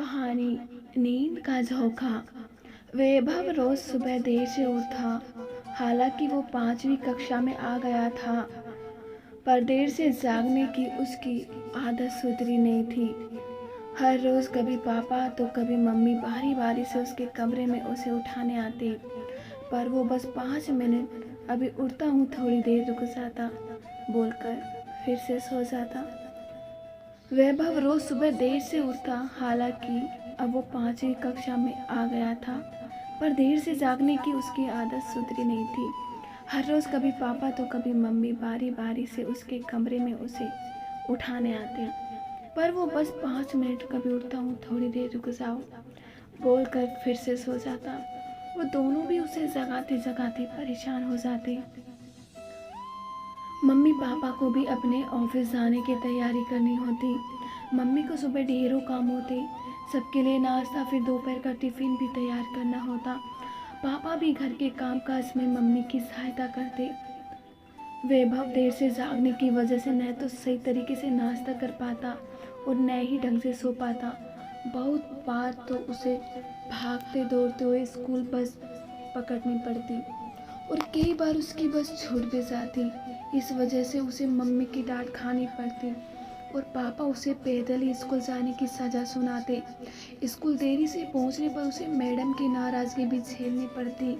कहानी नींद का झोंका। वैभव रोज सुबह देर से उठा। हालांकि वो 5वीं कक्षा में आ गया था, पर देर से जागने की उसकी आदत सुधरी नहीं थी। हर रोज कभी पापा तो कभी मम्मी बारी बारी से उसके कमरे में उसे उठाने आते, पर वो बस 5 मिनट अभी उठता हूँ, थोड़ी देर रुक जाता बोलकर फिर से सो जाता। वैभव रोज सुबह देर से उठता। हालांकि अब वो 5वीं कक्षा में आ गया था, पर देर से जागने की उसकी आदत सुधरी नहीं थी। हर रोज कभी पापा तो कभी मम्मी बारी बारी से उसके कमरे में उसे उठाने आते, पर वो बस 5 मिनट कभी उठता हूँ, थोड़ी देर रुक जाओ बोलकर फिर से सो जाता। वो दोनों भी उसे जगाते जगाते परेशान हो जाते। मम्मी पापा को भी अपने ऑफिस जाने की तैयारी करनी होती। मम्मी को सुबह ढेरों काम होते, सबके लिए नाश्ता, फिर दोपहर का टिफिन भी तैयार करना होता। पापा भी घर के कामकाज में मम्मी की सहायता करते। वैभव देर से जागने की वजह से न तो सही तरीके से नाश्ता कर पाता और न ही ढंग से सो पाता। बहुत बार तो उसे भागते दौड़ते हुए स्कूल बस पकड़नी पड़ती और कई बार उसकी बस छूट भी जाती। इस वजह से उसे मम्मी की डांट खानी पड़ती और पापा उसे पैदल ही स्कूल जाने की सज़ा सुनाते। स्कूल देरी से पहुंचने पर उसे मैडम की नाराज़गी भी झेलनी पड़ती।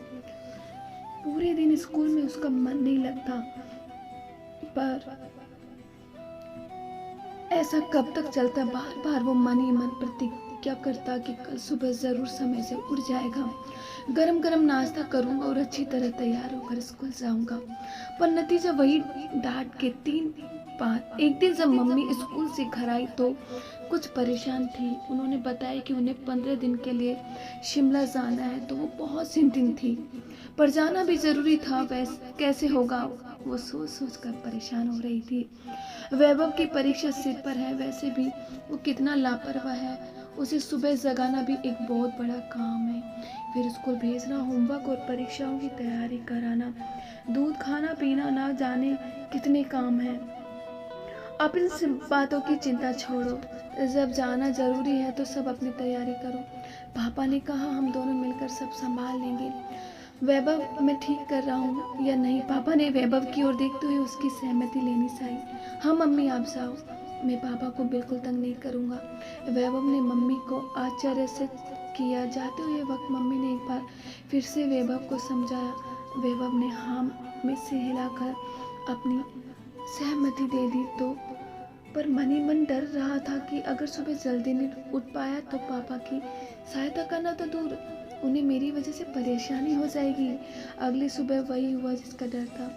पूरे दिन स्कूल में उसका मन नहीं लगता, पर ऐसा कब तक चलता। बार बार वो मन ही मन प्रतिज्ञा करता कि कल सुबह ज़रूर समय से उठ जाएगा, गरम गरम नाश्ता करूंगा और अच्छी तरह तैयार होकर स्कूल जाऊंगा। पर नतीजा वही, डांट के 3 बार। एक दिन जब मम्मी स्कूल से घर आई तो कुछ परेशान थी। उन्होंने बताया कि उन्हें 15 दिन के लिए शिमला जाना है, तो वो बहुत चिंतित थी, पर जाना भी जरूरी था। वैसे कैसे होगा, वो सोच सोच कर परेशान हो रही थी। वैभव की परीक्षा सिर पर है, वैसे भी वो कितना लापरवाह है। उसे सुबह जगाना भी एक बहुत बड़ा काम है, फिर स्कूल भेजना, होमवर्क और परीक्षाओं की तैयारी कराना, दूध खाना पीना, ना जाने कितने काम हैं। आप इन सब बातों की चिंता छोड़ो, जब जाना जरूरी है तो सब अपनी तैयारी करो। पापा ने कहा हम दोनों मिलकर सब संभाल लेंगे। वैभव, मैं ठीक कर रहा हूँ या नहीं? पापा ने वैभव की ओर देखते हुए उसकी सहमति लेनी चाहिए। हाँ मम्मी, आप जाओ, मैं पापा को बिल्कुल तंग नहीं करूँगा। वैभव ने मम्मी को आश्चर्य से किया। जाते हुए वक्त मम्मी ने एक बार फिर से वैभव को समझाया। वैभव ने हाँ में से हिलाकर अपनी सहमति दे दी, तो पर मन ही मन डर रहा था कि अगर सुबह जल्दी नहीं उठ पाया तो पापा की सहायता करना तो दूर, उन्हें मेरी वजह से परेशानी हो जाएगी। अगली सुबह वही हुआ जिसका डर था।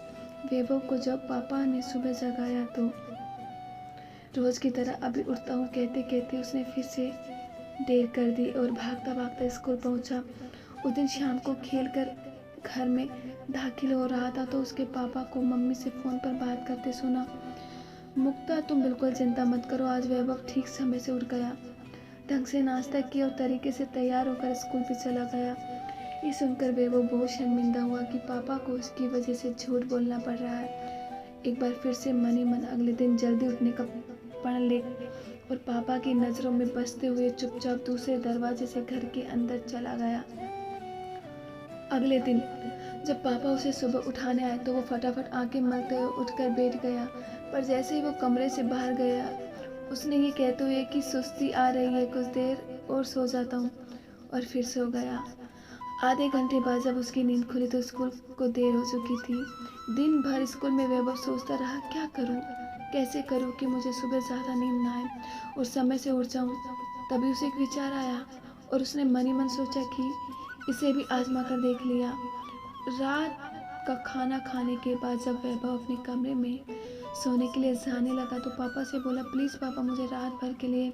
वैभव को जब पापा ने सुबह जगाया तो रोज की तरह अभी उठता हूँ कहते कहते उसने फिर से देर कर दी और भागता भागता स्कूल पहुँचा। उस दिन शाम को खेल कर घर में दाखिल हो रहा था तो उसके पापा को मम्मी से फ़ोन पर बात करते सुना। मुक्ता, तुम बिल्कुल चिंता मत करो, आज वैभव ठीक समय से उठ गया, ढंग से नाश्ता किया और तरीके से तैयार होकर स्कूल भी चला गया। ये सुनकर वैभव बहुत शर्मिंदा हुआ कि पापा को उसकी वजह से झूठ बोलना पड़ रहा है। एक बार फिर से मन ही मन अगले दिन जल्दी उठने का प्रण ले और पापा की नज़रों में बसते हुए चुपचाप दूसरे दरवाजे से घर के अंदर चला गया। अगले दिन जब पापा उसे सुबह उठाने आए तो वो फटाफट आंखें मलते हुए उठकर बैठ गया, पर जैसे ही वो कमरे से बाहर गया उसने ये कहते हुए कि सुस्ती आ रही है, कुछ देर और सो जाता हूँ, और फिर सो गया। आधे घंटे बाद जब उसकी नींद खुली तो स्कूल को देर हो चुकी थी। दिन भर स्कूल में वैभव सोचता रहा, क्या करूँ, कैसे करूँ कि मुझे सुबह ज़्यादा नींद ना आए और समय से उठ जाऊँ। तभी उसे एक विचार आया और उसने मन ही मन सोचा कि इसे भी आजमा कर देख लिया। रात का खाना खाने के बाद जब वैभव अपने कमरे में सोने के लिए जाने लगा तो पापा से बोला, प्लीज़ पापा, मुझे रात भर के लिए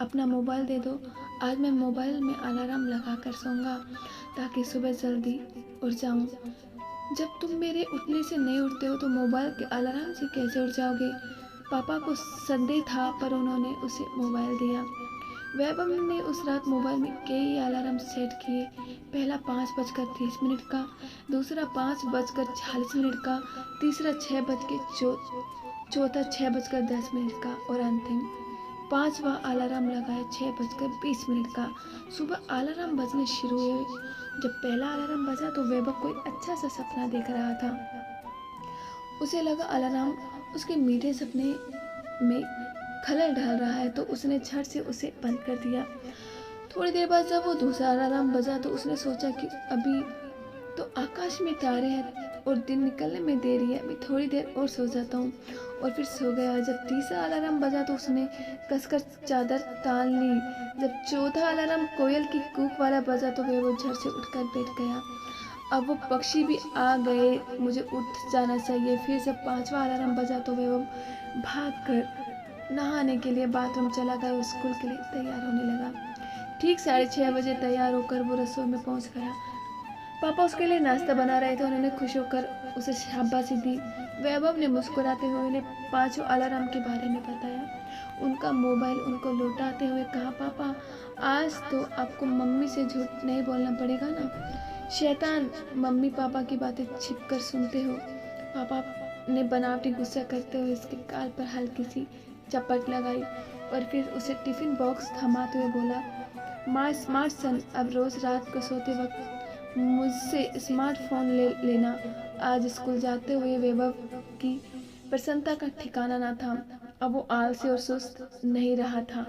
अपना मोबाइल दे दो, आज मैं मोबाइल में अलार्म लगा कर सोऊंगा ताकि सुबह जल्दी उठ जाऊं। जब तुम मेरे उठने से नहीं उठते हो तो मोबाइल के अलार्म से कैसे उठ जाओगे? पापा को संदेह था, पर उन्होंने उसे मोबाइल दिया। वैभव ने उस रात मोबाइल में कई अलार्म सेट किए। पहला 5:30 का, दूसरा 5:40 का, तीसरा 6 बज के चौथा 6:10 का और अंतिम पांचवा अलार्म लगाया 6:20 का। सुबह अलार्म बजने शुरू हुए। जब पहला अलार्म बजा तो वैभव कोई अच्छा सा सपना देख रहा था। उसे लगा अलार्म उसके मीठे सपने में खलल डाल रहा है, तो उसने झट से उसे बंद कर दिया। थोड़ी देर बाद जब वो दूसरा अलार्म बजा तो उसने सोचा कि अभी तो आकाश में तारे हैं और दिन निकलने में देरी है, अभी थोड़ी देर और सो जाता हूँ, और फिर सो गया। जब तीसरा अलार्म बजा तो उसने कसकर चादर तान ली। जब चौथा अलार्म कोयल की कूक वाला बजा तो वो झट से उठकर बैठ गया। अब वो पक्षी भी आ गए, मुझे उठ जाना चाहिए। फिर जब पांचवा अलार्म बजा तो वो भाग कर नहाने के लिए बाथरूम चला गया और स्कूल के लिए तैयार होने लगा। ठीक 6:30 तैयार होकर वो रसोई में पहुंच गया। पापा उसके लिए नाश्ता बना रहे थे। उन्होंने खुश होकर उसे शाबाशी दी। वैभव ने मुस्कुराते हुए उन्हें पांचों अलार्म के बारे में बताया। उनका मोबाइल उनको लौटाते हुए कहा, पापा आज तो आपको मम्मी से झूठ नहीं बोलना पड़ेगा ना। शैतान, मम्मी पापा की बातें छिपकर सुनते हो। पापा ने बनावटी गुस्सा करते हुए उसके गाल पर हल्की सी चपट लगाई और फिर उसे टिफिन बॉक्स थमाते हुए बोला, माँ स्मार्ट सन, अब रोज रात को सोते वक्त मुझसे स्मार्टफोन ले लेना। आज स्कूल जाते हुए वैभव की प्रसन्नता का ठिकाना न था। अब वो आलसी और सुस्त नहीं रहा था।